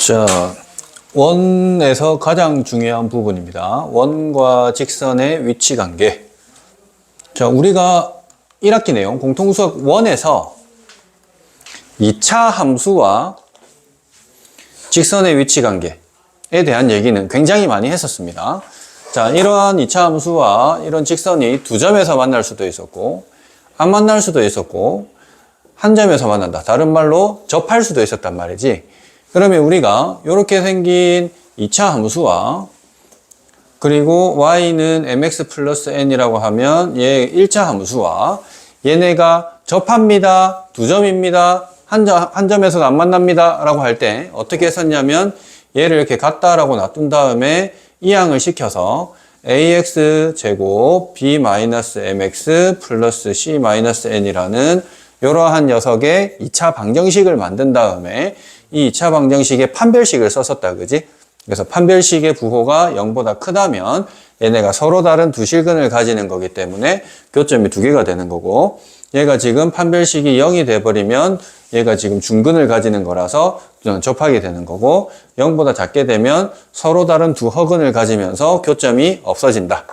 자, 원에서 가장 중요한 부분입니다. 원과 직선의 위치 관계. 자, 우리가 1학기 내용 공통수학 원에서 2차 함수와 직선의 위치 관계에 대한 얘기는 굉장히 많이 했었습니다. 자, 이러한 2차 함수와 이런 직선이 두 점에서 만날 수도 있었고, 안 만날 수도 있었고, 한 점에서 만난다. 다른 말로 접할 수도 있었단 말이지. 그러면 우리가 이렇게 생긴 2차 함수와 그리고 y는 mx 플러스 n이라고 하면 얘 1차 함수와 얘네가 접합니다. 두 점입니다. 한 점에서는 안 만납니다. 라고 할 때 어떻게 했었냐면 얘를 이렇게 같다라고 놔둔 다음에 이항을 시켜서 ax 제곱 b-mx 플러스 c-n이라는 이러한 녀석의 2차 방정식을 만든 다음에 이 2차 방정식의 판별식을 썼었다, 그지? 그래서 판별식의 부호가 0보다 크다면 얘네가 서로 다른 두 실근을 가지는 거기 때문에 교점이 두 개가 되는 거고, 얘가 지금 판별식이 0이 돼버리면 얘가 지금 중근을 가지는 거라서 접하게 되는 거고, 0보다 작게 되면 서로 다른 두 허근을 가지면서 교점이 없어진다.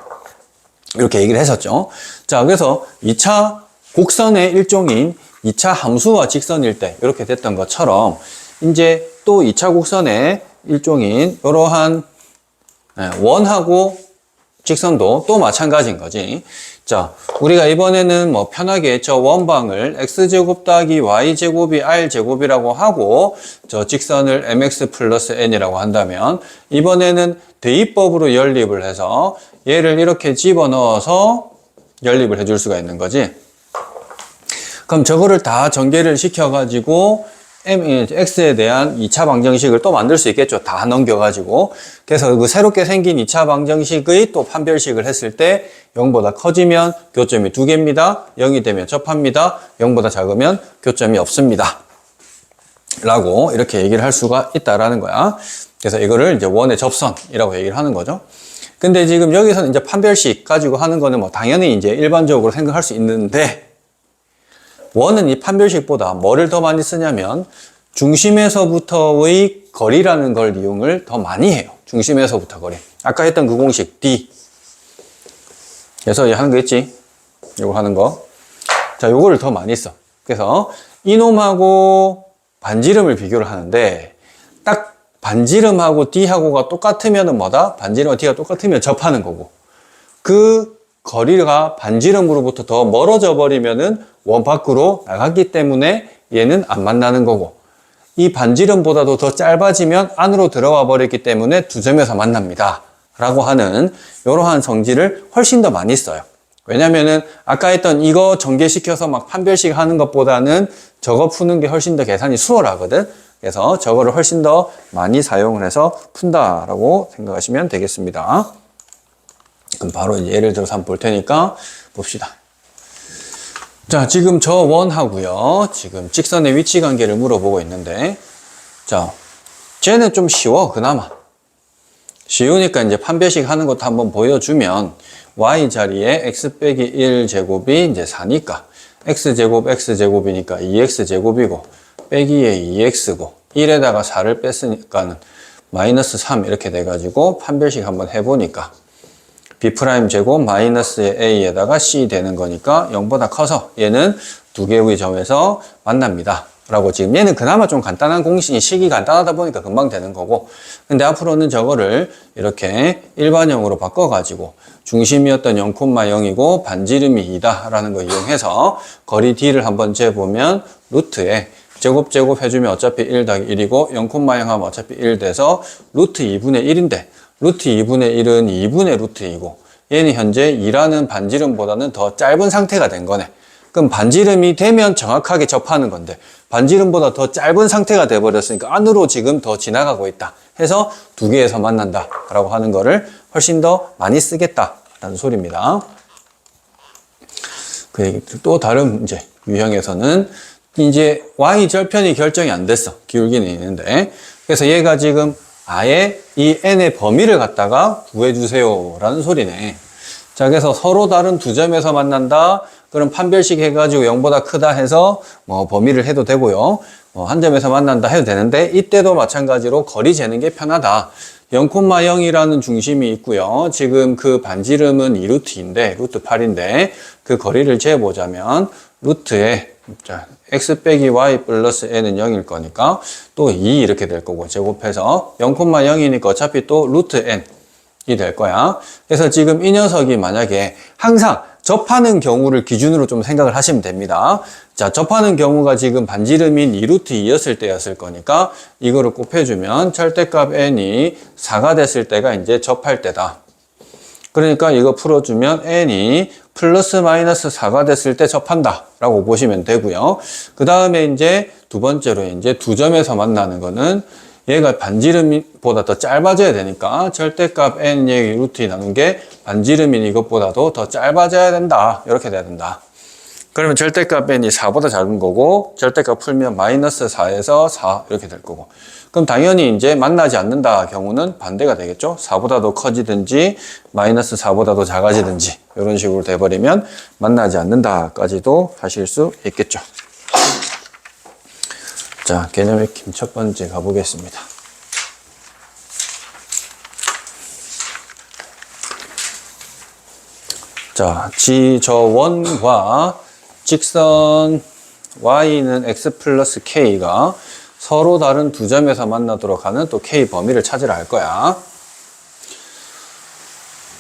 이렇게 얘기를 했었죠. 자, 그래서 2차 곡선의 일종인 2차 함수와 직선일 때 이렇게 됐던 것처럼 이제 또 2차 곡선의 일종인 이러한 원하고 직선도 또 마찬가지인 거지. 자, 우리가 이번에는 뭐 편하게 저 원방을 x제곱 더하기 y제곱이 r제곱이라고 하고 저 직선을 mx 플러스 n이라고 한다면 이번에는 대입법으로 연립을 해서 얘를 이렇게 집어넣어서 연립을 해줄 수가 있는 거지. 그럼 저거를 다 전개를 시켜가지고 x에 대한 2차 방정식을 또 만들 수 있겠죠. 다 넘겨가지고. 그래서 그 새롭게 생긴 2차 방정식의 또 판별식을 했을 때 0보다 커지면 교점이 두 개입니다. 0이 되면 접합니다. 0보다 작으면 교점이 없습니다. 라고 이렇게 얘기를 할 수가 있다라는 거야. 그래서 이거를 이제 원의 접선이라고 얘기를 하는 거죠. 근데 지금 여기서는 이제 판별식 가지고 하는 거는 뭐 당연히 이제 일반적으로 생각할 수 있는데, 원은 이 판별식보다 뭐를 더 많이 쓰냐면 중심에서부터의 거리라는 걸 이용을 더 많이 해요. 중심에서부터 거리. 아까 했던 그 공식 D. 그래서 하는 거 있지? 이거 하는 거. 자, 요거를 더 많이 써. 그래서 이놈하고 반지름을 비교를 하는데 딱 반지름하고 D하고가 똑같으면은 뭐다? 반지름과 D가 똑같으면 접하는 거고, 그 거리가 반지름으로부터 더 멀어져 버리면은 원 밖으로 나갔기 때문에 얘는 안 만나는 거고, 이 반지름보다도 더 짧아지면 안으로 들어와 버렸기 때문에 두 점에서 만납니다. 라고 하는 이러한 성질을 훨씬 더 많이 써요. 왜냐면은 아까 했던 이거 전개시켜서 막 판별식 하는 것보다는 저거 푸는 게 훨씬 더 계산이 수월하거든. 그래서 저거를 훨씬 더 많이 사용을 해서 푼다라고 생각하시면 되겠습니다. 그럼 바로 이제 예를 들어서 한번 볼 테니까 봅시다. 자, 지금 저 원하고요. 지금 직선의 위치 관계를 물어보고 있는데, 자, 쟤는 좀 쉬워, 그나마. 쉬우니까 이제 판별식 하는 것도 한번 보여주면, y 자리에 x 빼기 1 제곱이 이제 4니까, x제곱이니까 2x제곱이고, 빼기에 2x고, 1에다가 4를 뺐으니까는 마이너스 3 이렇게 돼가지고 판별식 한번 해보니까, b' 제곱 마이너스의 a에다가 c 되는 거니까 0보다 커서 얘는 두 개의 점에서 만납니다. 라고 지금 얘는 그나마 좀 간단한 공식이 식이 간단하다 보니까 금방 되는 거고, 근데 앞으로는 저거를 이렇게 일반형으로 바꿔가지고 중심이었던 0,0이고 반지름이 2다 라는 거 이용해서 거리 d를 한번 재보면 루트에 제곱 해주면 어차피 1 더하기 1이고 0,0 하면 어차피 1 돼서 루트 2분의 1인데 루트 2분의 1은 2분의 루트 2고 얘는 현재 2라는 반지름보다는 더 짧은 상태가 된 거네. 그럼 반지름이 되면 정확하게 접하는 건데 반지름보다 더 짧은 상태가 돼버렸으니까 안으로 지금 더 지나가고 있다 해서 두 개에서 만난다 라고 하는 거를 훨씬 더 많이 쓰겠다라는 소리입니다. 그 얘기 또 다른 이제 유형에서는 이제 y 절편이 결정이 안 됐어. 기울기는 있는데, 그래서 얘가 지금 아예 이 n의 범위를 갖다가 구해주세요 라는 소리네. 자, 그래서 서로 다른 두 점에서 만난다. 그럼 판별식 해가지고 0보다 크다 해서 뭐 범위를 해도 되고요. 한 점에서 만난다 해도 되는데 이때도 마찬가지로 거리 재는 게 편하다. 0,0이라는 중심이 있고요. 지금 그 반지름은 2루트인데 루트 8인데 그 거리를 재보자면 루트에 자, x 빼기 y 플러스 n은 0일 거니까 또 2 이렇게 될 거고 제곱해서 0,0이니까 어차피 또 루트 n이 될 거야. 그래서 지금 이 녀석이 만약에 항상 접하는 경우를 기준으로 좀 생각을 하시면 됩니다. 자, 접하는 경우가 지금 반지름인 2루트 2였을 때였을 거니까 이거를 곱해주면 절대값 n이 4가 됐을 때가 이제 접할 때다. 그러니까 이거 풀어주면 n이 플러스 마이너스 4가 됐을 때 접한다 라고 보시면 되고요. 그 다음에 이제 두 번째로 이제 두 점에서 만나는 거는 얘가 반지름보다 더 짧아져야 되니까 절대값 n 얘기 루트 2 나눈 게 반지름인 이것보다도 더 짧아져야 된다. 이렇게 돼야 된다. 그러면 절대값 n이 4보다 작은 거고 절대값 풀면 마이너스 4에서 4 이렇게 될 거고 그럼 당연히 이제 만나지 않는다 경우는 반대가 되겠죠. 4보다 더 커지든지 마이너스 4보다 더 작아지든지 이런 식으로 돼버리면 만나지 않는다까지도 하실 수 있겠죠. 자, 개념 익힘 첫 번째 가보겠습니다. 자, 저 원과 직선 y는 x 플러스 k가 서로 다른 두 점에서 만나도록 하는 또 k 범위를 찾으라 할 거야.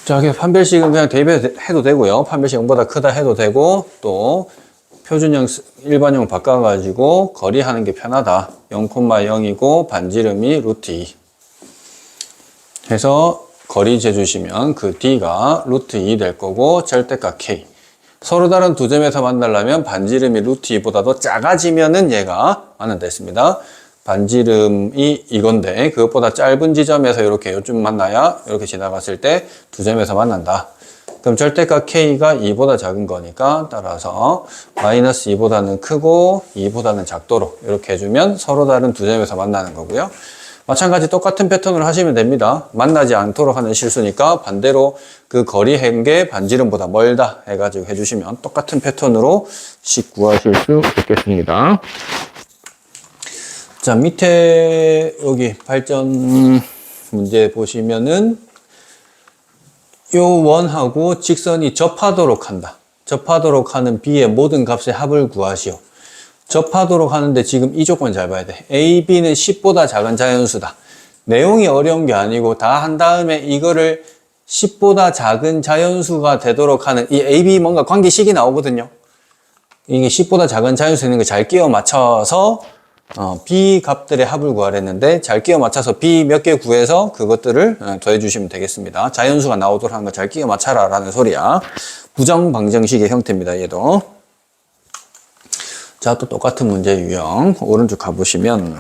자, 그래서 판별식은 그냥 대입해도 되고요. 판별식 0보다 크다 해도 되고 또 표준형 일반형 바꿔가지고 거리 하는 게 편하다. 0,0이고 반지름이 루트 2 해서 거리 재주시면 그 d가 루트 2 될 거고 절대값 k 서로 다른 두 점에서 만나려면 반지름이 루트 2보다도 작아지면은 얘가 만난다 했습니다. 반지름이 이건데 그것보다 짧은 지점에서 이렇게 요쯤 만나야 이렇게 지나갔을 때 두 점에서 만난다. 그럼 절대값 k가 2보다 작은 거니까 따라서 마이너스 2보다는 크고 2보다는 작도록 이렇게 해주면 서로 다른 두 점에서 만나는 거고요. 마찬가지 똑같은 패턴으로 하시면 됩니다. 만나지 않도록 하는 실수니까 반대로 그 거리 한 게 반지름보다 멀다 해가지고 해주시면 똑같은 패턴으로 식 구하실 수 있겠습니다. 자, 밑에 여기 발전 문제 보시면은 요 원하고 직선이 접하도록 한다. 접하도록 하는 b의 모든 값의 합을 구하시오. 접하도록 하는데 지금 이 조건 잘 봐야 돼. a, b는 10보다 작은 자연수다. 내용이 어려운 게 아니고 다 한 다음에 이거를 10보다 작은 자연수가 되도록 하는 이 a, b 뭔가 관계식이 나오거든요. 이게 10보다 작은 자연수 있는 거 잘 끼워 맞춰서 b 값들의 합을 구하랬는데 잘 끼워 맞춰서 b 몇 개 구해서 그것들을 더해 주시면 되겠습니다. 자연수가 나오도록 하는 거 잘 끼워 맞춰라 라는 소리야. 부정방정식의 형태입니다. 얘도. 자, 또 똑같은 문제 유형 오른쪽 가보시면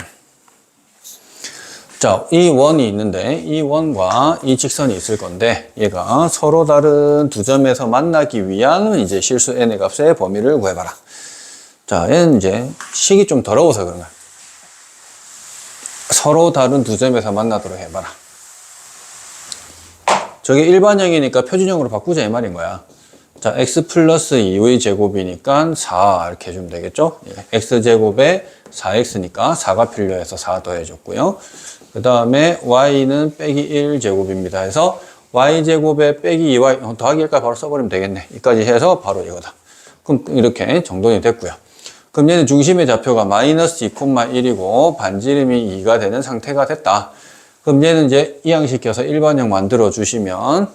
자, 이 원이 있는데 이 원과 이 직선이 있을 건데 얘가 서로 다른 두 점에서 만나기 위한 이제 실수 n의 값의 범위를 구해봐라. 자, 얘는 이제 식이 좀 더러워서 그런 거야. 서로 다른 두 점에서 만나도록 해봐라. 저게 일반형이니까 표준형으로 바꾸자 이 말인 거야. 자, x 플러스 2의 제곱이니까 4 이렇게 해주면 되겠죠? x제곱에 4x니까 4가 필요해서 4 더해줬고요. 그 다음에 y는 빼기 1 제곱입니다. 해서 y제곱에 빼기 2y 더하기 1까지 바로 써버리면 되겠네. 이까지 해서 바로 이거다. 그럼 이렇게 정돈이 됐고요. 그럼 얘는 중심의 좌표가 마이너스 2,1이고 반지름이 2가 되는 상태가 됐다. 그럼 얘는 이제 이항시켜서 일반형 만들어 주시면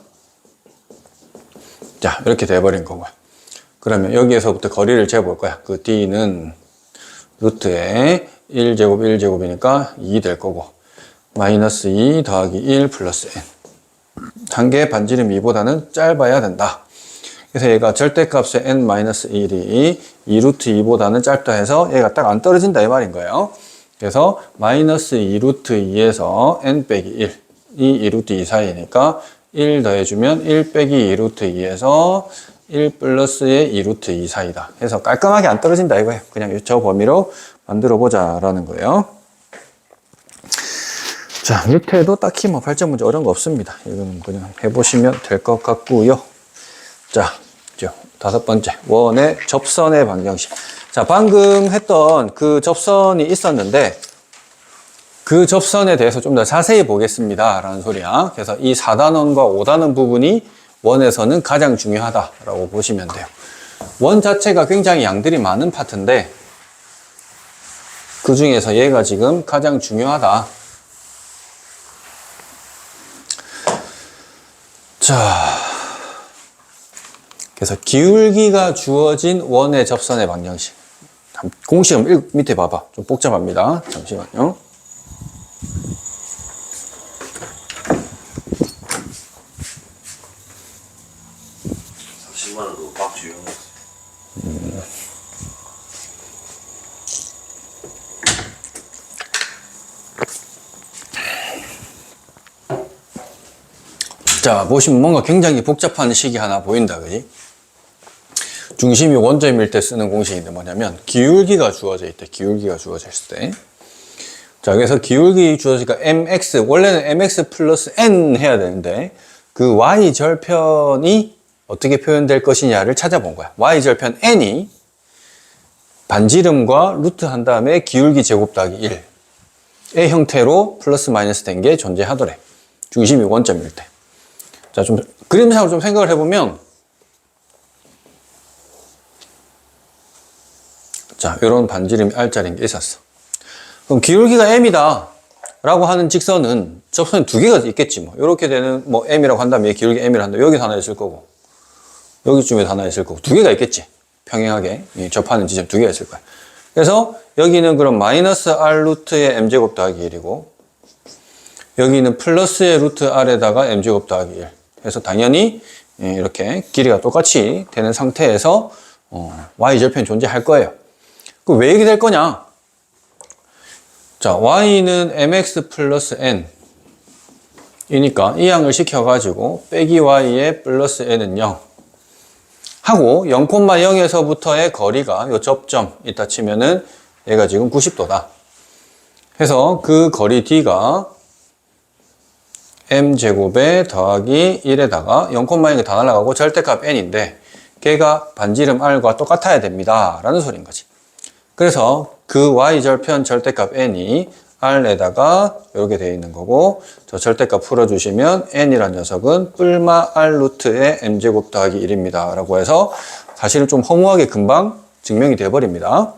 자, 이렇게 돼버린 거고요. 그러면 여기에서부터 거리를 재볼 거야. 그 d는 루트에 1제곱 1제곱이니까 2 될 거고 마이너스 2 더하기 1 플러스 n 한 개 반지름 2보다는 짧아야 된다. 그래서 얘가 절대값의 n-1이 2루트 2보다는 짧다 해서 얘가 딱 안 떨어진다 이 말인 거예요. 그래서 마이너스 2루트 2에서 n 빼기 1 이 2루트 2 사이니까 1 더해주면 1 빼기 2루트 2에서 1 플러스의 2루트 2 사이다. 해서 깔끔하게 안 떨어진다 이거예요. 그냥 저 범위로 만들어 보자 라는 거예요. 자, 밑에도 딱히 뭐 발전 문제 어려운 거 없습니다. 이거는 그냥 해보시면 될 것 같고요. 자, 이제 5번째. 원의 접선의 방정식. 자, 방금 했던 그 접선이 있었는데, 그 접선에 대해서 좀 더 자세히 보겠습니다. 라는 소리야. 그래서 이 4단원과 5단원 부분이 원에서는 가장 중요하다라고 보시면 돼요. 원 자체가 굉장히 양들이 많은 파트인데, 그 중에서 얘가 지금 가장 중요하다. 자, 그래서 기울기가 주어진 원의 접선의 방정식. 공식은 밑에 봐봐. 좀 복잡합니다. 잠시만요. 자, 보시면 뭔가 굉장히 복잡한 식이 하나 보인다, 그지? 중심이 원점일 때 쓰는 공식인데 뭐냐면, 기울기가 주어져 있대, 기울기가 주어져 있을 때. 자, 그래서 기울기 주어지니까 mx, 원래는 mx 플러스 n 해야 되는데, 그 y 절편이 어떻게 표현될 것이냐를 찾아본 거야. y 절편 n이 반지름과 루트 한 다음에 기울기 제곱 더하기 1의 형태로 플러스 마이너스 된 게 존재하더래. 중심이 원점일 때. 자, 좀 그림상으로 좀 생각을 해보면, 자, 이런 반지름이 R자리인 게 있었어. 그럼 기울기가 M이다 라고 하는 직선은 접선이 두 개가 있겠지 뭐. 이렇게 되는 뭐 M이라고 한다면 얘 기울기 M이라 한다면 여기서 하나 있을 거고, 여기쯤에 하나 있을 거고, 두 개가 있겠지. 평행하게 접하는 지점 두 개가 있을 거야. 그래서 여기는 그럼 마이너스 R 루트의 M제곱 더하기 1이고, 여기는 플러스의 루트 R에다가 M제곱 더하기 1. 그래서 당연히 이렇게 길이가 똑같이 되는 상태에서 Y절편이 존재할 거예요. 그럼 왜 이렇게 될 거냐? 자, Y는 mx 플러스 n 이니까 이 양을 시켜가지고 빼기 Y의 플러스 n은 0 하고 0,0에서부터의 거리가 요 접점 이따 치면은 얘가 지금 90도다. 해서 그 거리 D가 m제곱에 더하기 1에다가 0,0이 다 날아가고 절대값 n인데 걔가 반지름 r과 똑같아야 됩니다 라는 소리인 거지. 그래서 그 y절편 절대값 n이 r에다가 이렇게 되어 있는 거고, 저 절대값 풀어주시면 n이란 녀석은 뿔마 r 루트의 m제곱 더하기 1입니다 라고 해서 사실은 좀 허무하게 금방 증명이 되어버립니다.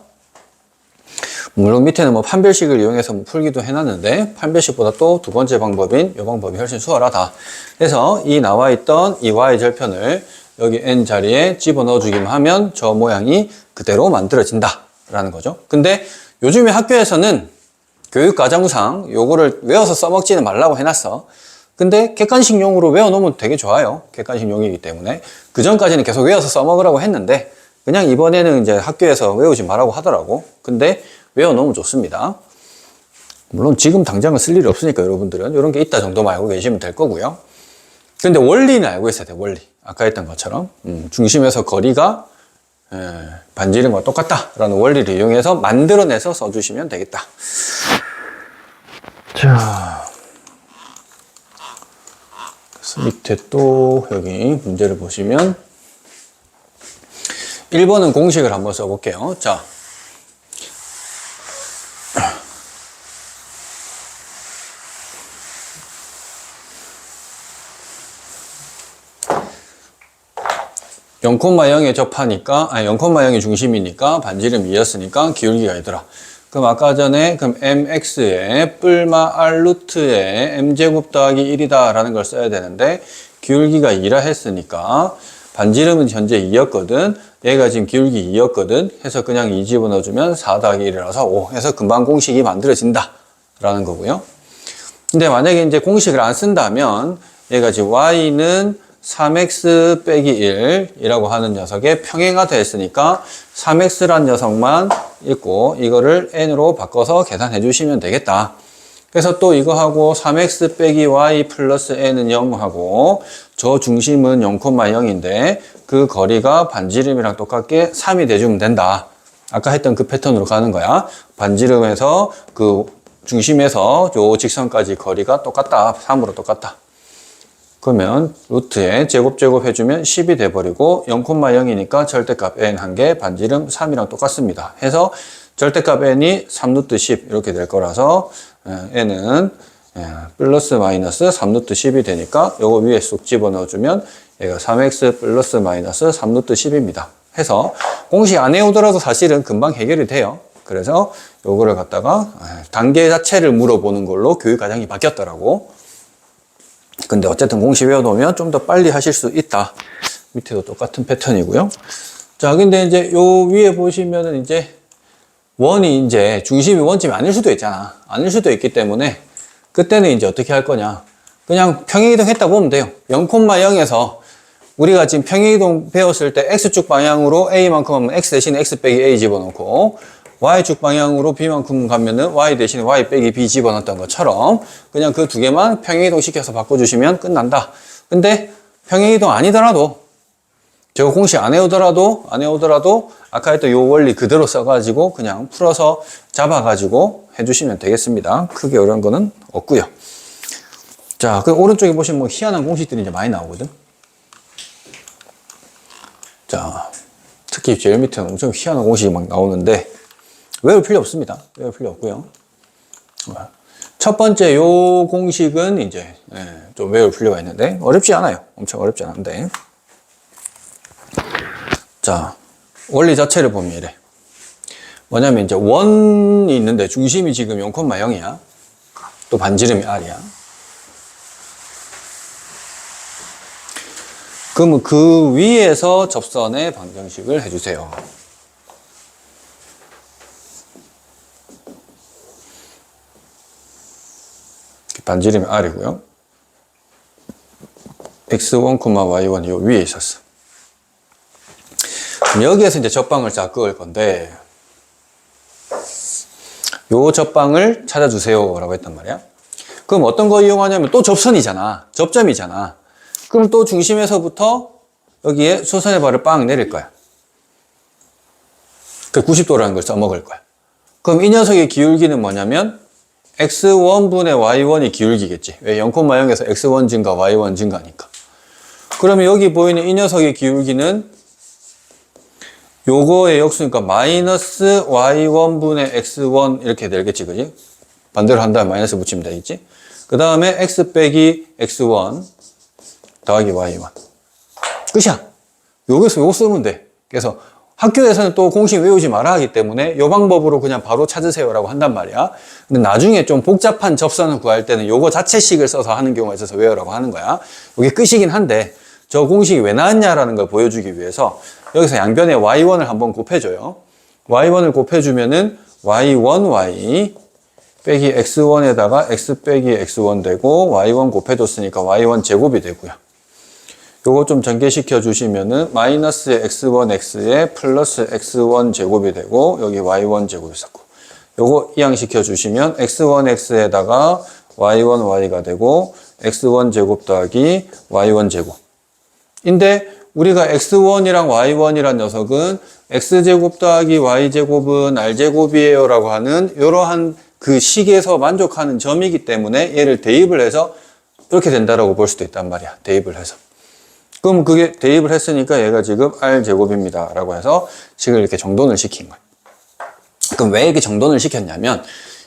물론 밑에는 뭐 판별식을 이용해서 뭐 풀기도 해놨는데, 판별식보다 또 두 번째 방법인 이 방법이 훨씬 수월하다. 그래서 이 나와 있던 이 y절편을 여기 n 자리에 집어넣어 주기만 하면 저 모양이 그대로 만들어진다 라는 거죠. 근데 요즘에 학교에서는 교육과정상 요거를 외워서 써먹지는 말라고 해놨어. 근데 객관식용으로 외워놓으면 되게 좋아요. 객관식용이기 때문에. 그 전까지는 계속 외워서 써먹으라고 했는데, 그냥 이번에는 이제 학교에서 외우지 말라고 하더라고. 근데 외워놓으면 좋습니다. 물론 지금 당장은 쓸 일이 없으니까 여러분들은 이런 게 있다 정도만 알고 계시면 될 거고요. 근데 원리는 알고 있어야 돼, 원리. 아까 했던 것처럼. 중심에서 거리가 반지름과 똑같다라는 원리를 이용해서 만들어내서 써주시면 되겠다. 자, 그래서 밑에 또 여기 문제를 보시면 1번은 공식을 한번 써볼게요. 자, (0, 0에 접하니까, 0,0이 중심이니까 반지름 2였으니까 기울기가 있더라. 그럼 아까 전에 그럼 mx에 뿔마 r 루트에 m제곱 더하기 1이다 라는 걸 써야 되는데, 기울기가 2라 했으니까 반지름은 현재 2였거든. 얘가 지금 기울기 2였거든. 해서 그냥 2 집어넣어주면 4 더하기 1이라서 5 해서 금방 공식이 만들어진다 라는 거고요. 근데 만약에 이제 공식을 안 쓴다면 얘가 지금 y는 3x 빼기 1이라고 하는 녀석의 평행하다 했으니까 3x란 녀석만 있고 이거를 n으로 바꿔서 계산해 주시면 되겠다. 그래서 또 이거하고 3x 빼기 y 플러스 n은 0하고 저 중심은 0,0인데 그 거리가 반지름이랑 똑같게 3이 돼주면 된다. 아까 했던 그 패턴으로 가는 거야. 반지름에서 그 중심에서 요 직선까지 거리가 똑같다. 3으로 똑같다. 그러면 루트에 제곱 해주면 10이 돼버리고 0,0이니까 절대값 n 한 개, 반지름 3이랑 똑같습니다. 해서 절대값 n이 3루트 10 이렇게 될 거라서 n은 플러스 마이너스 3루트 10이 되니까 요거 위에 쏙 집어넣어주면 얘가 3x 플러스 마이너스 3루트 10입니다. 해서 공식 안 해오더라도 사실은 금방 해결이 돼요. 그래서 요거를 갖다가 단계 자체를 물어보는 걸로 교육 과정이 바뀌었더라고. 근데 어쨌든 공식 외워놓으면 좀 더 빨리 하실 수 있다. 밑에도 똑같은 패턴이고요. 자, 근데 이제 요 위에 보시면은 이제 원이 이제 중심이 원점이 아닐 수도 있잖아. 아닐 수도 있기 때문에 그때는 이제 어떻게 할 거냐. 그냥 평행이동 했다 보면 돼요. 0,0에서 우리가 지금 평행이동 배웠을 때 X축 방향으로 A만큼 하면 X 대신에 X 빼기 A 집어넣고 Y축 방향으로 B만큼 가면은 Y 대신에 Y 빼기 B 집어넣었던 것처럼 그냥 그 두 개만 평행이동 시켜서 바꿔주시면 끝난다. 근데 평행이동 아니더라도 제가 공식 안 해오더라도 아까 했던 요 원리 그대로 써가지고 그냥 풀어서 잡아가지고 해주시면 되겠습니다. 크게 어려운 거는 없고요. 자, 그 오른쪽에 보시면 뭐 희한한 공식들이 이제 많이 나오거든. 자, 특히 제일 밑에는 엄청 희한한 공식이 막 나오는데 외울 필요 없습니다. 외울 필요 없고요. 첫 번째 요 공식은 이제 좀 외울 필요가 있는데 어렵지 않아요. 엄청 어렵지 않은데. 자, 원리 자체를 보면 이래. 뭐냐면 이제 원이 있는데 중심이 지금 0,0이야. 또 반지름이 r이야. 그러면 그 위에서 접선의 방정식을 해주세요. 반지름이 r이고요. x1, y1 요 위에 있었어. 그럼 여기에서 이제 접방을 쫙 그을 건데 요 접방을 찾아주세요 라고 했단 말이야. 그럼 어떤 거 이용하냐면 또 접선이잖아. 접점이잖아. 그럼 또 중심에서부터 여기에 수선의 발을 빵 내릴 거야. 그 90도라는 걸 써먹을 거야. 그럼 이 녀석의 기울기는 뭐냐면 x1분의 y1이 기울기겠지. 왜 0,0에서 x1 증가, y1 증가니까. 그러면 여기 보이는 이 녀석의 기울기는 요거의 역수니까 마이너스 y1분의 x1 이렇게 되겠지, 그지? 반대로 한 다음에 마이너스 붙이면 되겠지? 그 다음에 x 빼기 x1 더하기 y1. 끝이야. 여기서 요거 쓰면 돼. 그래서 학교에서는 또 공식 외우지 마라 하기 때문에 요 방법으로 그냥 바로 찾으세요라고 한단 말이야. 근데 나중에 좀 복잡한 접선을 구할 때는 요거 자체식을 써서 하는 경우가 있어서 외우라고 하는 거야. 이게 끝이긴 한데 저 공식이 왜 나왔냐라는 걸 보여주기 위해서 여기서 양변에 y1을 한번 곱해줘요. y1을 곱해주면은 y1y 빼기 x1에다가 x 빼기 x1 되고 y1 곱해줬으니까 y1 제곱이 되고요. 요거 좀 전개시켜 주시면은 마이너스 x1x에 플러스 x1 제곱이 되고 여기 y1 제곱이 있었고 요거 이항시켜 주시면 x1x에다가 y1y가 되고 x1 제곱 더하기 y1 제곱 인데 우리가 x1이랑 y1이란 녀석은 x제곱 더하기 y제곱은 r제곱이에요 라고 하는 이러한 그 식에서 만족하는 점이기 때문에 얘를 대입을 해서 이렇게 된다라고 볼 수도 있단 말이야. 대입을 해서. 그럼 그게 대입을 했으니까 얘가 지금 r제곱입니다 라고 해서 식을 이렇게 정돈을 시킨 거야. 그럼 왜 이렇게 정돈을 시켰냐면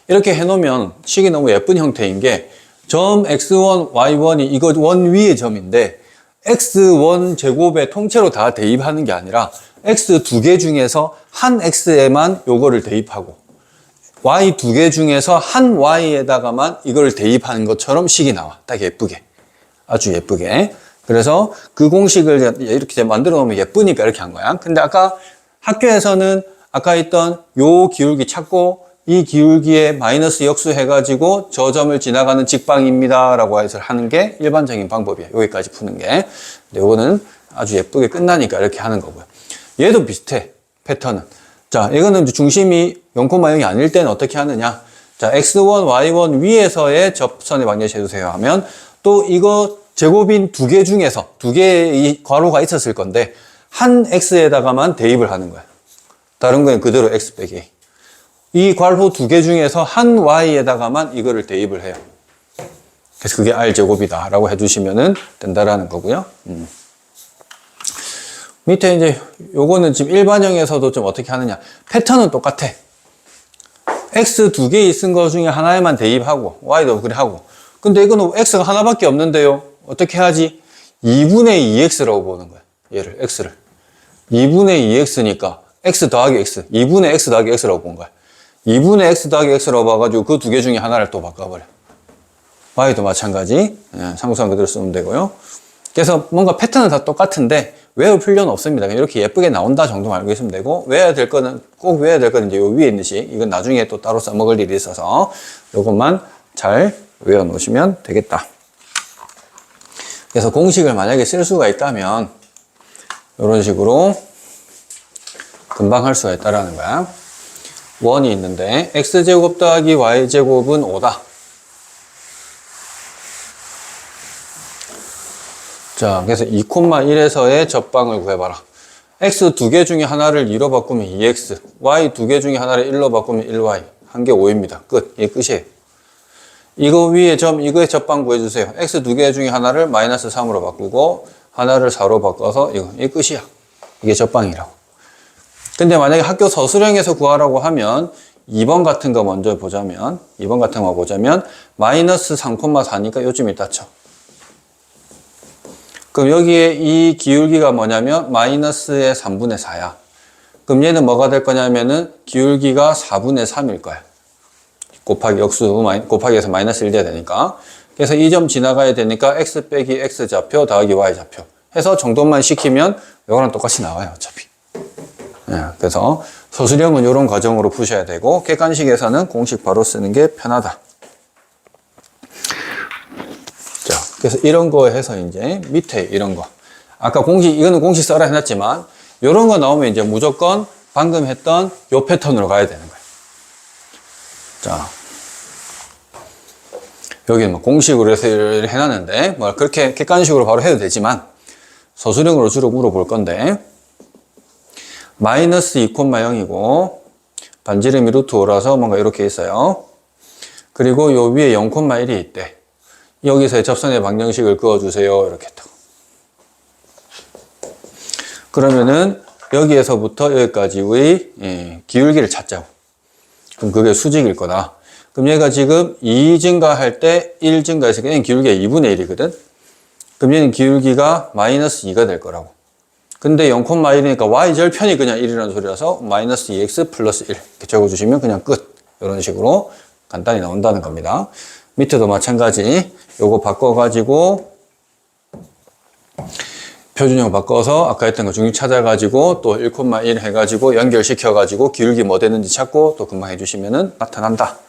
이렇게 해놓으면 식이 너무 예쁜 형태인 게 점 x1, y1이 이거 원 위의 점인데 x1 제곱에 통째로 다 대입하는 게 아니라 x 두 개 중에서 한 x에만 요거를 대입하고 y 두 개 중에서 한 y에다가만 이걸 대입하는 것처럼 식이 나와. 딱 예쁘게. 아주 예쁘게. 그래서 그 공식을 이렇게 만들어 놓으면 예쁘니까 이렇게 한 거야. 근데 아까 학교에서는 아까 있던 요 기울기 찾고 이 기울기에 마이너스 역수 해가지고 저 점을 지나가는 직방입니다 라고 해서 하는 게 일반적인 방법이에요. 여기까지 푸는 게. 근데 요거는 아주 예쁘게 끝나니까 이렇게 하는 거고요. 얘도 비슷해. 패턴은. 자, 이거는 중심이 0,0이 아닐 때는 어떻게 하느냐. 자, x1, y1 위에서의 접선의 방정식 해주세요 하면 또 이거 제곱인 두 개 중에서 두 개의 괄호가 있었을 건데 한 x에다가만 대입을 하는 거야. 다른 거는 그대로 x 빼기 a. 이 괄호 두 개 중에서 한 y에다가만 이거를 대입을 해요. 그래서 그게 r제곱이다 라고 해주시면은 된다라는 거고요. 밑에 이제 요거는 지금 일반형에서도 좀 어떻게 하느냐. 패턴은 똑같아. x 두 개 있은 거 중에 하나에만 대입하고 y도 그래 하고. 근데 이거는 x가 하나밖에 없는데요. 어떻게 해야지? 2분의 2x라고 보는 거야. 얘를 x를 2분의 2x니까 x 더하기 x 2분의 x 더하기 x라고 본 거야. 2분의 x 더하기 x라고 봐가지고 그 두 개 중에 하나를 또 바꿔버려. y도 마찬가지. 상수항 그대로 쓰면 되고요. 그래서 뭔가 패턴은 다 똑같은데 외울 필요는 없습니다. 그냥 이렇게 예쁘게 나온다 정도만 알고 있으면 되고, 외워야 될 거는, 꼭 외워야 될 거는 이제 요 위에 있는 식. 이건 나중에 또 따로 써먹을 일이 있어서 요것만 잘 외워 놓으시면 되겠다. 그래서 공식을 만약에 쓸 수가 있다면 이런 식으로 금방 할 수가 있다라는 거야. 원이 있는데 x제곱 더하기 y제곱은 5다. 자, 그래서 2,1에서의 접방을 구해봐라. x 두 개 중에 하나를 2로 바꾸면 2x, y 두 개 중에 하나를 1로 바꾸면 1y, 한 개 5입니다. 끝. 이게 끝이에요. 이거 위에 이거의 접방 구해주세요. x 두 개 중에 하나를 마이너스 3으로 바꾸고 하나를 4로 바꿔서 이게 끝이야. 이게 접방이라고. 근데 만약에 학교 서술형에서 구하라고 하면 2번 같은 거 먼저 보자면, 2번 같은 거 보자면 마이너스 3,4니까 요쯤 있다 쳐. 그럼 여기에 이 기울기가 뭐냐면 마이너스의 3분의 4야. 그럼 얘는 뭐가 될 거냐면은 기울기가 4분의 3일 거야. 곱하기 역수, 곱하기해서 마이너스 1 돼야 되니까. 그래서 이 점 지나가야 되니까 x 빼기 x 좌표 더하기 y 좌표 해서 정돈만 시키면 이거랑 똑같이 나와요, 어차피. 그래서 서술형은 이런 과정으로 푸셔야 되고, 객관식에서는 공식 바로 쓰는 게 편하다. 자, 그래서 이런 거 해서 이제 밑에 이런 거. 아까 이거는 공식 써라 해놨지만, 이런 거 나오면 이제 무조건 방금 했던 요 패턴으로 가야 되는 거예요. 자. 여기는 뭐 공식으로 해서 해놨는데, 뭐 그렇게 객관식으로 바로 해도 되지만, 서술형으로 주로 물어볼 건데, 마이너스 2,0이고, 반지름이 루트 5라서 뭔가 이렇게 있어요. 그리고 요 위에 0,1이 있대. 여기서의 접선의 방정식을 그어주세요. 이렇게 또. 그러면은 여기에서부터 여기까지의 기울기를 찾자고. 그럼 그게 수직일 거다. 그럼 얘가 지금 2 증가할 때 1 증가해서 얘는 기울기가 2분의 1이거든. 그럼 얘는 기울기가 마이너스 2가 될 거라고. 근데 0,1이니까 y절편이 그냥 1이라는 소리라서 마이너스 2x 플러스 1 이렇게 적어주시면 그냥 끝. 이런 식으로 간단히 나온다는 겁니다. 밑에도 마찬가지. 요거 바꿔가지고 표준형 바꿔서 아까 했던 거 중립 찾아가지고 또 1,1 해가지고 연결시켜가지고 기울기 뭐 되는지 찾고 또 금방 해주시면은 나타난다.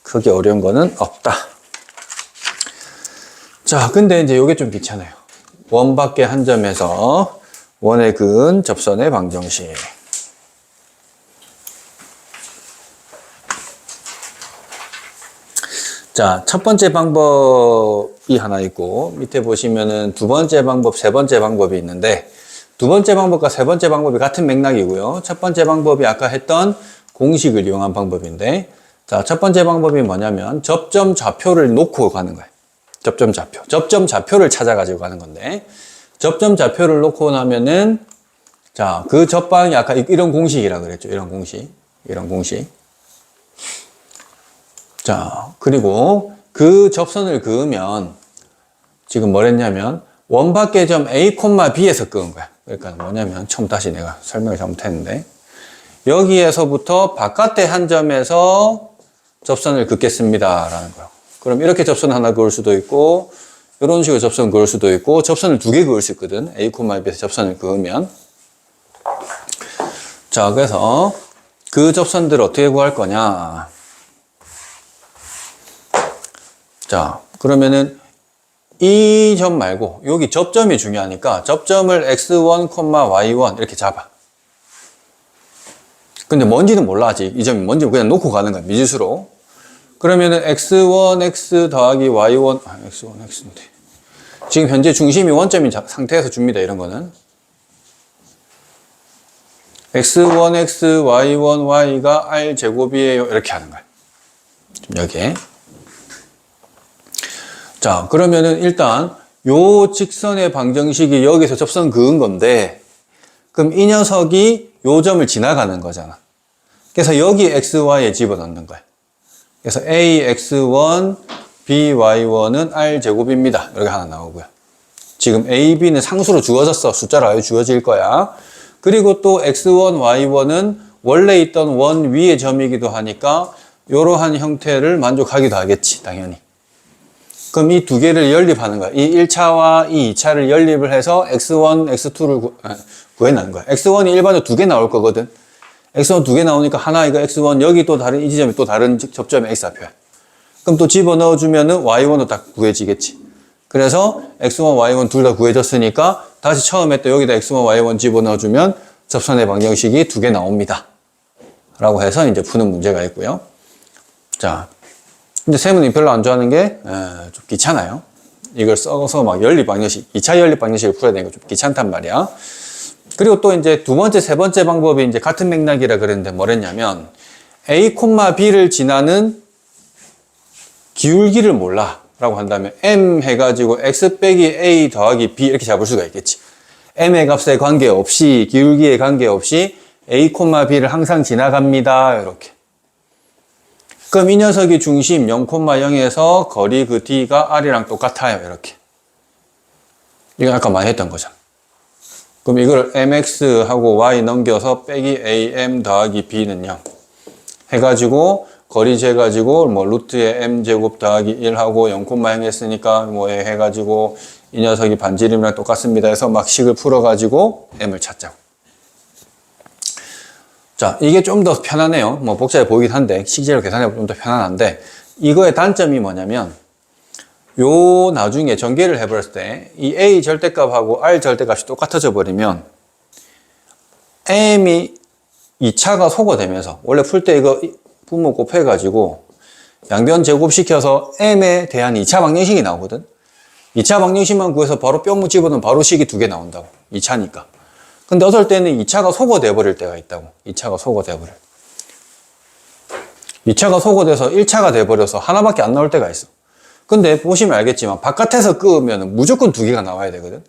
크게 어려운 거는 없다. 자, 근데 이제 요게 좀 귀찮아요. 원 밖에 한 점에서 원의 근 접선의 방정식. 자, 첫 번째 방법이 하나 있고, 밑에 보시면은 두 번째 방법, 세 번째 방법이 있는데, 두 번째 방법과 세 번째 방법이 같은 맥락이고요. 첫 번째 방법이 아까 했던 공식을 이용한 방법인데, 자, 첫 번째 방법이 뭐냐면, 접점 좌표를 놓고 가는 거예요. 접점 좌표. 접점 좌표를 찾아가지고 가는 건데, 접점 좌표를 놓고 나면은, 자, 그 접방이 아까 이런 공식이라 그랬죠. 이런 공식. 이런 공식. 자, 그리고 그 접선을 그으면 지금 뭐랬냐면 원 밖의 점 A, B에서 그은 거야. 그러니까 뭐냐면 처음 다시 내가 설명을 잘못했는데 여기에서부터 바깥의 한 점에서 접선을 긋겠습니다 라는 거야. 그럼 이렇게 접선 하나 그을 수도 있고 이런 식으로 접선 그을 수도 있고 접선을 두 개 그을 수 있거든. A, B에서 접선을 그으면. 자, 그래서 그 접선들을 어떻게 구할 거냐. 자, 그러면은 이 점 말고 여기 접점이 중요하니까 접점을 x1, y1 이렇게 잡아. 근데 뭔지는 몰라 아직. 이 점이 뭔지 그냥 놓고 가는 거야. 미지수로. 그러면은 x1, x 더하기 y1, x1, x인데 지금 현재 중심이 원점인 상태에서 줍니다. 이런 거는 x1, x, y1, y가 r제곱이에요. 이렇게 하는 거야. 여기에 자, 그러면은 일단 요 직선의 방정식이 여기서 접선 그은 건데, 그럼 이 녀석이 요 점을 지나가는 거잖아. 그래서 여기 xy에 집어넣는 거야. 그래서 ax1, by1은 r제곱입니다. 이렇게 하나 나오고요. 지금 a, b는 상수로 주어졌어. 숫자로 아예 주어질 거야. 그리고 또 x1, y1은 원래 있던 원 위의 점이기도 하니까 이러한 형태를 만족하기도 하겠지, 당연히. 그럼 이 두 개를 연립하는 거야. 이 1차와 이 2차를 연립을 해서 x1, x2를 구해내는 거야. x1이 일반적으로 두 개 나올 거거든. x1 두 개 나오니까 하나 이거 x1, 여기 또 다른 이 지점이 또 다른 접점의 x좌표야. 그럼 또 집어넣어주면은 y1도 다 구해지겠지. 그래서 x1, y1 둘 다 구해졌으니까 다시 처음에 또 여기다 x1, y1 집어넣어주면 접선의 방정식이 두 개 나옵니다. 라고 해서 이제 푸는 문제가 있고요. 자, 근데 세모님 별로 안 좋아하는 게 좀 귀찮아요. 이걸 써서 막 연립 방정식, 2차 연립 방정식을 풀어야 되는 거 좀 귀찮단 말이야. 그리고 또 이제 두 번째, 세 번째 방법이 이제 같은 맥락이라 그랬는데 뭐랬냐면 a, b를 지나는 기울기를 몰라 라고 한다면 m 해가지고 x 빼기 a 더하기 b 이렇게 잡을 수가 있겠지. m의 값에 관계없이, 기울기에 관계없이 a, b를 항상 지나갑니다. 이렇게. 그럼 이 녀석이 중심 0,0에서 거리 그 d가 r이랑 똑같아요. 이렇게. 이거 아까 많이 했던 거잖아. 그럼 이걸 mx하고 y 넘겨서 빼기 am 더하기 b는 0 해가지고 거리 재가지고 뭐 루트에 m제곱 더하기 1하고 0,0 했으니까 뭐 해가지고 이 녀석이 반지름이랑 똑같습니다 해서 막 식을 풀어가지고 m을 찾자고. 자, 이게 좀 더 편하네요. 뭐 복잡해 보이긴 한데 실제로 계산해보면 좀 더 편안한데 이거의 단점이 뭐냐면 요 나중에 전개를 해버렸을 때 이 a 절대값하고 r 절대값이 똑같아져 버리면 m이 2차가 소거되면서 원래 풀 때 이거 분모 곱해가지고 양변 제곱시켜서 m에 대한 2차 방정식이 나오거든. 2차 방정식만 구해서 바로 뿅 집어넣으면 바로 식이 두 개 나온다고. 2차니까. 근데 어떨 때는 2차가 소거돼 버릴 때가 있다고. 2차가 소거돼 버려. 2차가 소거돼서 1차가 돼 버려서 하나밖에 안 나올 때가 있어. 근데 보시면 알겠지만 바깥에서 끄면 무조건 두 개가 나와야 되거든.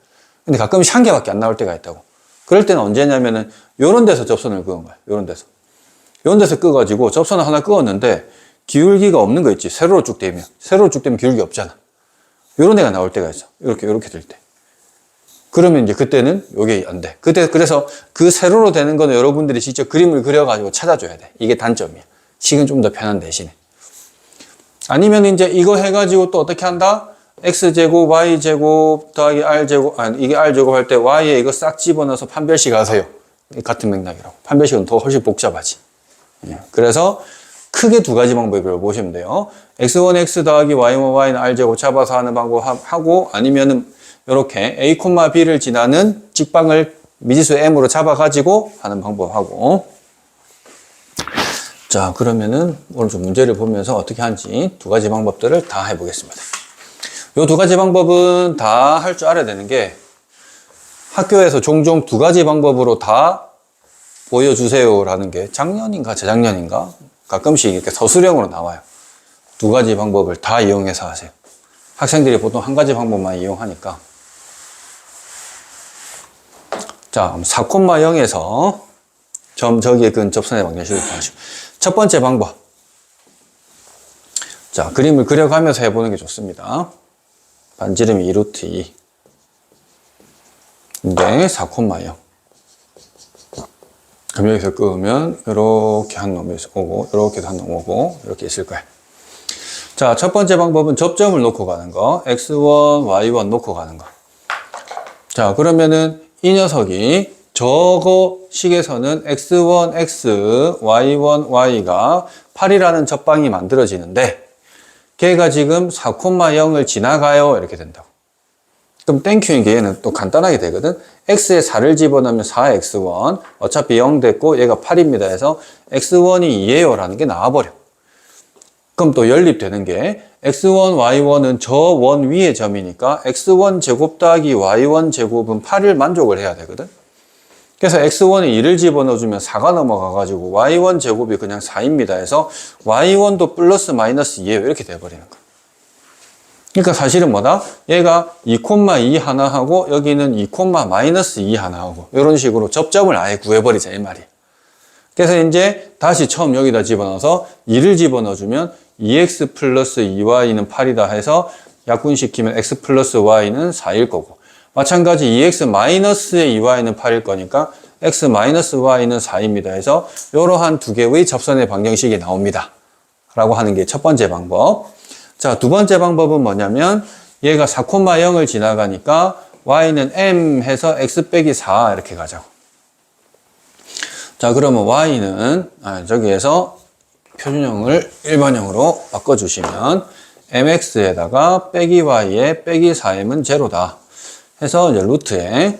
근데 가끔씩 한 개밖에 안 나올 때가 있다고. 그럴 때는 언제냐면은 요런 데서 접선을 그은 거야. 요런 데서. 요런 데서 끄가지고 접선을 하나 그었는데 기울기가 없는 거 있지. 세로로 쭉 되면. 세로로 쭉 되면 기울기 없잖아. 요런 데가 나올 때가 있어. 이렇게 될 때. 그러면 이제 그때는 요게 안 돼. 그래서 그 세로로 되는 거는 여러분들이 직접 그림을 그려가지고 찾아줘야 돼. 이게 단점이야. 식은 좀 더 편한 대신에. 아니면 이제 이거 해가지고 또 어떻게 한다? x제곱, y제곱, 더하기 r제곱, 아니, 이게 r제곱 할 때 y에 이거 싹 집어넣어서 판별식 하세요. 같은 맥락이라고. 판별식은 더 훨씬 복잡하지. 예. 그래서 크게 두 가지 방법으로 보시면 돼요. x1, x 더하기 y1, y는 r제곱 잡아서 하는 방법하고 아니면은 이렇게 a, b를 지나는 직방을 미지수 m으로 잡아가지고 하는 방법하고. 자, 그러면은 오늘 좀 문제를 보면서 어떻게 하는지 두 가지 방법들을 다 해보겠습니다. 이 두 가지 방법은 다 할 줄 알아야 되는 게 학교에서 종종 두 가지 방법으로 다 보여주세요라는 게 작년인가 재작년인가 가끔씩 이렇게 서술형으로 나와요. 두 가지 방법을 다 이용해서 하세요. 학생들이 보통 한 가지 방법만 이용하니까. 자, 4,0에서 저기에 근 접선의 방정식을 구하시고. 첫 번째 방법. 자, 그림을 그려가면서 해보는 게 좋습니다. 반지름이 2루트 2. 근데 4,0. 그럼 여기서 끄면 이렇게 한 놈이 오고, 이렇게도 한 놈 오고, 이렇게 있을 거예요. 자, 첫 번째 방법은 접점을 놓고 가는 거. x1, y1 놓고 가는 거. 자, 그러면은 이 녀석이 저거 식에서는 x1, x, y1, y가 8이라는 접방이 만들어지는데 걔가 지금 4,0을 지나가요. 이렇게 된다고. 그럼 땡큐인 게 얘는 또 간단하게 되거든. x에 4를 집어넣으면 4x1 어차피 0 됐고 얘가 8입니다 해서 x1이 2예요 라는 게 나와버려. 그럼 또 연립되는 게 x1, y1은 저 원 위의 점이니까 x1 제곱 더하기 y1 제곱은 8을 만족을 해야 되거든. 그래서 x1에 2를 집어넣어주면 4가 넘어가가지고 y1 제곱이 그냥 4입니다 해서 y1도 플러스 마이너스 2예요 이렇게 돼버리는 거야. 그러니까 사실은 뭐다? 얘가 2,2 하나 하고 여기는 2, 마이너스 2 하나 하고 이런 식으로 접점을 아예 구해버리자 이 말이에요. 그래서 이제 다시 처음 여기다 집어넣어서 2를 집어넣어주면 2x 플러스 2y는 8이다 해서 약분시키면 x 플러스 y는 4일 거고, 마찬가지 2x 마이너스의 2y는 8일 거니까 x 마이너스 y는 4입니다 해서 이러한 두 개의 접선의 방정식이 나옵니다 라고 하는 게 첫 번째 방법. 자, 두 번째 방법은 뭐냐면 얘가 4,0을 지나가니까 y는 m 해서 x 빼기 4 이렇게 가자고. 자, 그러면 y는 저기에서 표준형을 일반형으로 바꿔주시면 mx에다가 빼기 y에 빼기 4m은 제로다 해서 이제 루트에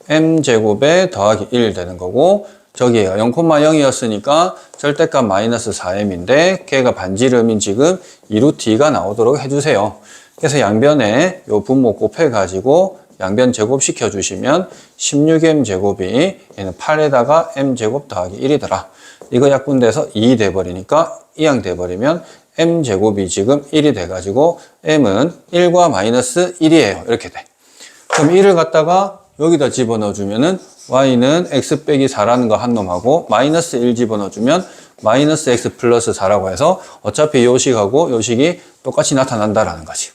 m제곱에 더하기 1 되는 거고, 저기에요 0,0이었으니까 절대값 마이너스 4m인데 걔가 반지름인 지금 2루트 2가 나오도록 해주세요. 그래서 양변에 요 분모 곱해가지고 양변 제곱시켜 주시면 16m 제곱이 얘는 8에다가 m 제곱 더하기 1이더라. 이거 약분돼서 2 돼버리니까 이항 돼버리면 m 제곱이 지금 1이 돼가지고 m은 1과 마이너스 1이에요. 이렇게 돼. 그럼 1을 갖다가 여기다 집어넣어 주면은 y는 x 빼기 4라는 거 한 놈하고 마이너스 1 집어넣어 주면 마이너스 x 플러스 4라고 해서 어차피 요식하고 요식이 똑같이 나타난다라는 거지.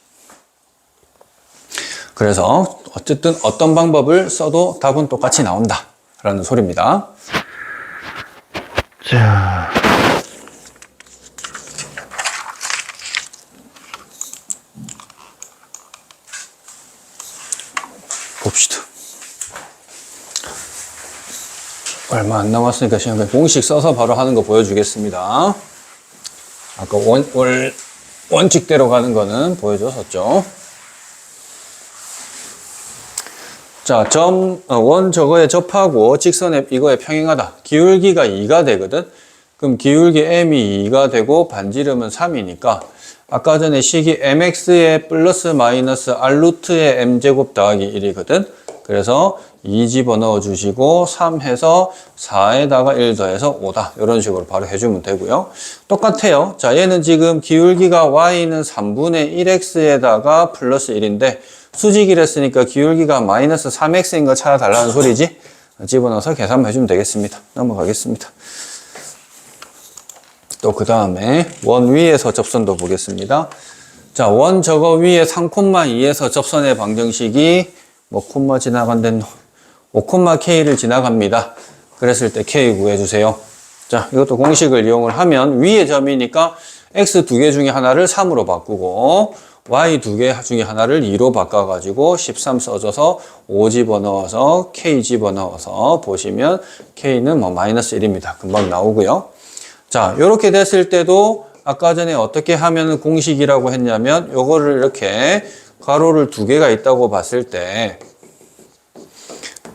그래서 어쨌든 어떤 방법을 써도 답은 똑같이 나온다 라는 소리입니다. 자, 봅시다. 얼마 안 남았으니까 그냥 공식 써서 바로 하는 거 보여주겠습니다. 아까 원칙대로 가는 거는 보여줬었죠. 자, 원 저거에 접하고 직선에 이거에 평행하다. 기울기가 2가 되거든. 그럼 기울기 m이 2가 되고 반지름은 3이니까 아까 전에 식이 mx의 플러스 마이너스 r루트의 m제곱 더하기 1이거든. 그래서 2 집어넣어 주시고 3 해서 4에다가 1 더해서 5다. 이런 식으로 바로 해주면 되고요. 똑같아요. 자, 얘는 지금 기울기가 y는 3분의 1x에다가 플러스 1인데 수직이랬으니까 기울기가 마이너스 3x인 거 찾아달라는 소리지. 집어넣어서 계산만 해주면 되겠습니다. 넘어가겠습니다. 또 그 다음에 원 위에서 접선도 보겠습니다. 자, 원 저거 위에 3,2에서 접선의 방정식이 뭐 콤마 지나간데 5,k를 지나갑니다. 그랬을 때 k 구해주세요. 자, 이것도 공식을 이용을 하면 위에 점이니까 x 두 개 중에 하나를 3으로 바꾸고 y 두 개 중에 하나를 2로 바꿔가지고 13 써줘서 5 집어넣어서 k 집어넣어서 보시면 k는 뭐 마이너스 1입니다. 금방 나오고요. 자, 이렇게 됐을 때도 아까 전에 어떻게 하면 공식이라고 했냐면 요거를 이렇게 가로를 두 개가 있다고 봤을 때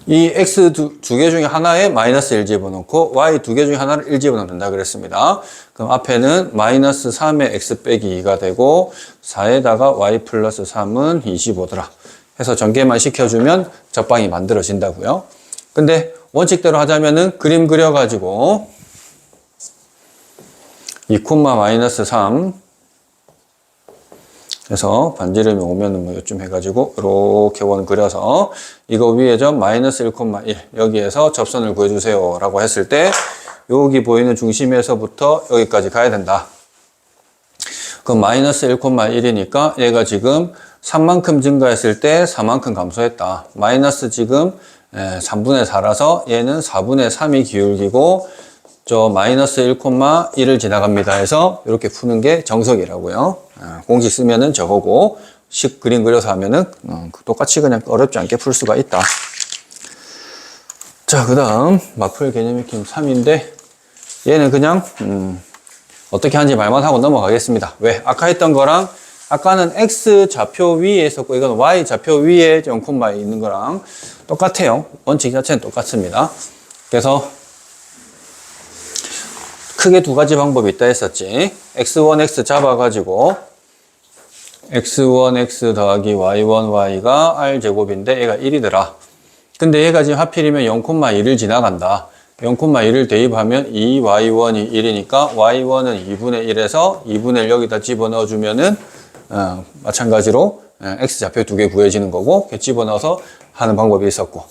이 x 두 개 중에 하나에 마이너스 1 집어넣고 y 두 개 중에 하나를 1 집어넣는다 그랬습니다. 그럼 앞에는 마이너스 3의 x 빼기 2가 되고 4에다가 y 플러스 3은 25더라 해서 전개만 시켜주면 적방이 만들어진다고요. 근데 원칙대로 하자면은 그림 그려가지고 2, 마이너스 3 해서 반지름이 오면은 뭐 요쯤 해가지고 이렇게 원 그려서 이거 위에 점 마이너스 1,1 여기에서 접선을 구해주세요 라고 했을 때 여기 보이는 중심에서부터 여기까지 가야 된다. 그럼 마이너스 1,1이니까 얘가 지금 3만큼 증가했을 때 4만큼 감소했다. 마이너스 지금 3분의 4라서 얘는 4분의 3이 기울기고 저 마이너스 1,1을 지나갑니다 해서 이렇게 푸는 게 정석이라고요. 공식 쓰면은 저거고 식 그림 그려서 하면은 똑같이 그냥 어렵지 않게 풀 수가 있다. 자, 그 다음 마플 개념 익힘 3인데 얘는 그냥 어떻게 하는지 말만 하고 넘어가겠습니다. 왜? 아까 했던 거랑 아까는 x 좌표 위에 있었고 이건 y 좌표 위에 0, 있는 거랑 똑같아요. 원칙 자체는 똑같습니다. 그래서 크게 두 가지 방법이 있다 했었지. x1x 잡아가지고 x1x 더하기 y1y가 r제곱인데 얘가 1이더라. 근데 얘가 지금 하필이면 0,1을 지나간다. 0,1을 대입하면 2y1이 1이니까 y1은 2분의 1에서 2분의 1 여기다 집어넣어주면은 마찬가지로 x좌표 2개 구해지는 거고 집어넣어서 하는 방법이 있었고,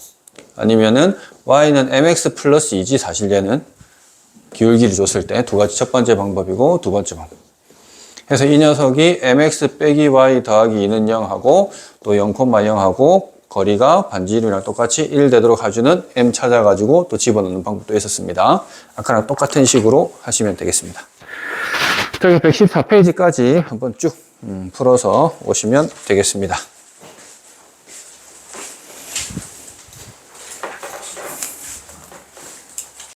아니면은 y는 mx 플러스 2지, 사실 얘는 기울기를 줬을 때 두 가지, 첫 번째 방법이고 두 번째 방법. 그래서 이 녀석이 mx 빼기 y 더하기 2는 0하고 또 0,0하고 거리가 반지름이랑 똑같이 1 되도록 해주는 m 찾아가지고 또 집어넣는 방법도 있었습니다. 아까랑 똑같은 식으로 하시면 되겠습니다. 저기 114페이지까지 한번 쭉 풀어서 오시면 되겠습니다.